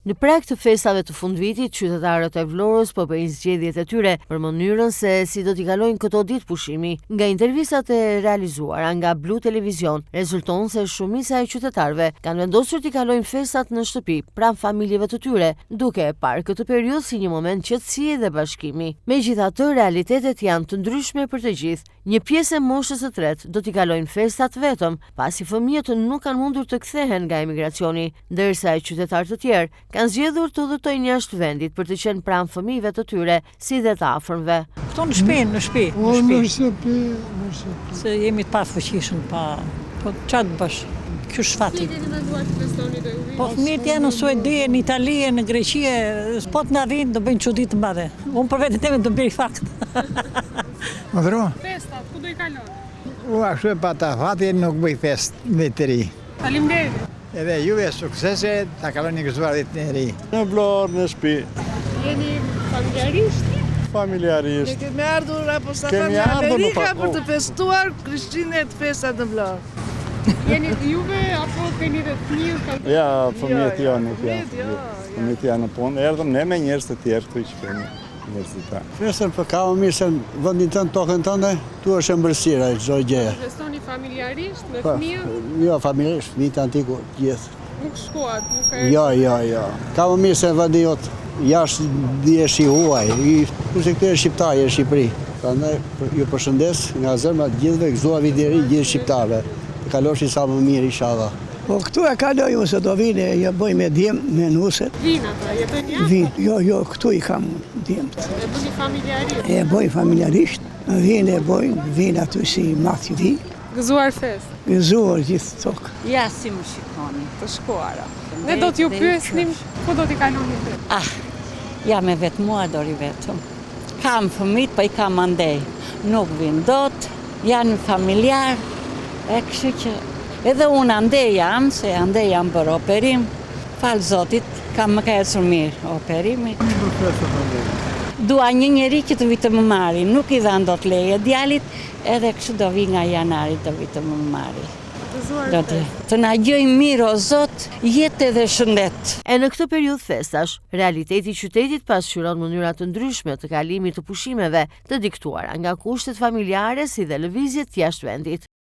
Në prag të festave të fundvitit, qytetarët e Vlorës po bëjnë zgjedhjet e tyre për mënyrën se si do t'i kalojnë këto ditë pushimi. Nga intervistat e realizuara nga Blu Televizion, rezulton se shumica e qytetarëve kanë vendosur t'i kalojnë festat në shtëpi pranë familjeve të tyre, duke e parë këtë periudhë si një moment qetësie dhe bashkimi. Megjithatë, realitetet janë të ndryshme për të gjithë. Një pjesë e moshës së tretë do t'i kalojnë festat vetëm, pasi fëmijët nuk kanë mundur të kthehen nga emigracioni, ndërsa e qytetarë të tjerë kanë zgjedhur të udhëtojnë jashtë vendit për të qenë pranë fëmijëve të tyre, si dhe të afërmve. Këto në shtëpi. Në shtëpi. Se jemi të pafuqishëm, po çfarë të bësh? Ky shfati. Po fëmijët janë në Suedi, në Itali, në Greqi, po të na vinë do bëjnë çudi të mëdha. Unë për vetë teme do bëj fakt. Më dhro? Festat, ku do i kalon? Ashtu e pata fati nuk bëj fest me të ri. Faleminderit. Edhe juve suksese, ta kaloni gëzuarit në ri. Në Vlorë, në shtëpi. Jeni familjarisht? Familjarisht. Ne kemi ardhur apo sa në Amerika për të festuar Krishtinë të festat në Vlorë. Jeni juve apo keni dhe fëmijë? Ja, fëmijët janë. Fëmijët janë në punë. Erdhëm ne me njerëz të tjerë këtu që kemi. Festën për ka më mirë se në vëndin tënë, tokën tënde, tu është embërësira, çdo gjë. Festoni familjarisht me fëmijë? Jo, familjarisht, fëmijët antiku, gjithë. Nuk shkoat, nuk e... Jo. Ka më mirë se në vëndin jotë, jashtë dhije shi huaj, kurse këtë e shqiptarë e Shqipëri. Prandaj ju përshëndes nga zërma gjithëve, gëzuar viteri gjithë shqiptarëve. Të kaloshin sa më mirë, inshallah. Po këtu e kaloj unë se do vine, ja bëj me djemë, me nuset. Vinë ata, jetën jashtë? Jo, këtu i kam djemët. E bëni familjarisht? E bëj familjarisht, vinë e bëjnë, vinë aty si mati vi. Gëzuar fest? Gëzuar gjithë tokë. Ja si më shikoni. Të shkuara. Ne do t'ju pyesnim, ku do t'i kaloni të? Ja me vetë mua dori vetëm. Kam fëmijë, po i kam andej. Nuk vinë dot, janë familjar, e kështu që edhe unë andej jam, se andej jam për operim. Falë Zotit, më ka ecur mirë operimi. Dua një njeri që të vi të më marri, nuk i dhanë dot leje djalit, edhe kështu do vi nga janari të vi të më marri. Të na gjoj mirë o Zot, jetë edhe shëndet. E në këtë periudhë festash, realiteti i qytetit pasqyron mënyra të ndryshme të kalimit të pushimeve, të diktuara nga kushtet familjare si dhe lëvizjet jashtë vendit.